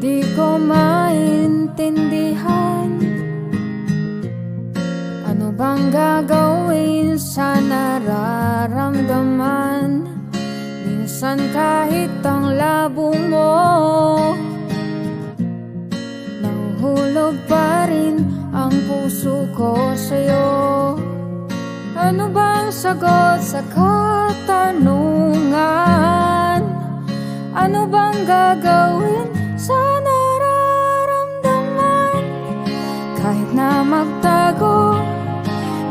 Di ko maintindihan, ano bang gagawin sa nararamdaman. Minsan kahit ang labo mo, nahuhulog pa rin ang puso ko sa'yo. Ano bang sagot sa katanungan? Ano bang gagawin sa nararamdaman? Kahit na magtago,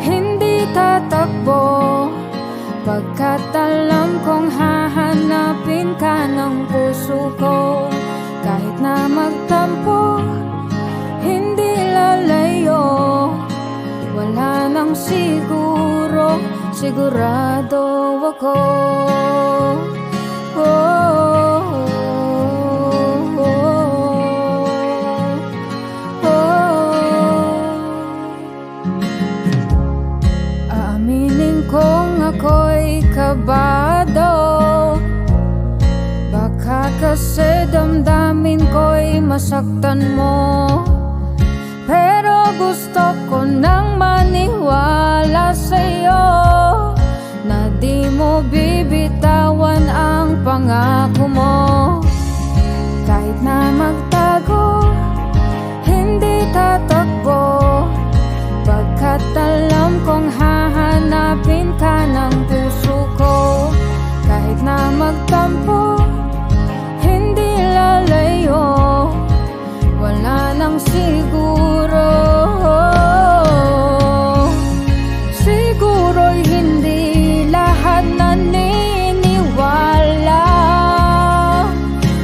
hindi tatakbo, pagkat alam kong hahanapin ka ng puso ko. Kahit na magtampo, hindi lalayo, wala nang siguro, sigurado ako. Aaminin kong ako'y kabado, baka kasi damdamin ko'y masaktan mo. Pero gusto ko nang maniwala sa'yo na di mo bibitawan ang pangako mo. Kahit na magtago, hindi tatakbo, pagkat alam kong hahanapin ka ng puso ko. Kahit na magtampo, hindi lalayo, wala nang siguro. Siguro'y hindi lahat naniniwala,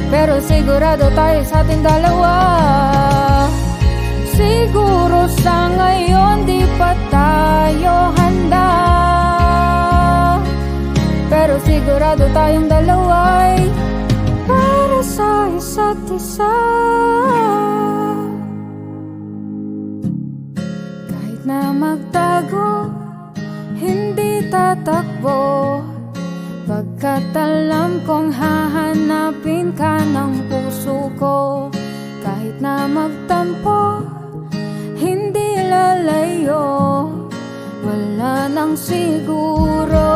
pero sigurado tayo sa ating dalawa. Siguro sa ngayon di pa tayo handa, pero sigurado tayong dalawa'y para sa isa't isa. Kahit na magtago, hindi tatakbo, pagkat alam kong hahanapin ka ng puso ko. Kahit na magtampo, hindi lalayo, wala nang siguro.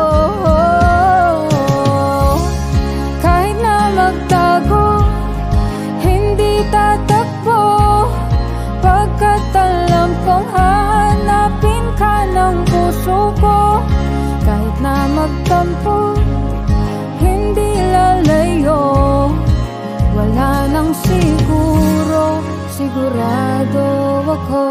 Kahit na magtago, hindi tatakbo, pagkat alam kong hahanapin ka ng puso ko. Kahit na magtampo, hindi lalayo, wala nang siguro, sigurado ako.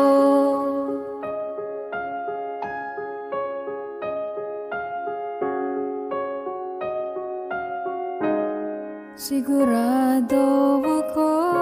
Sigurado ako.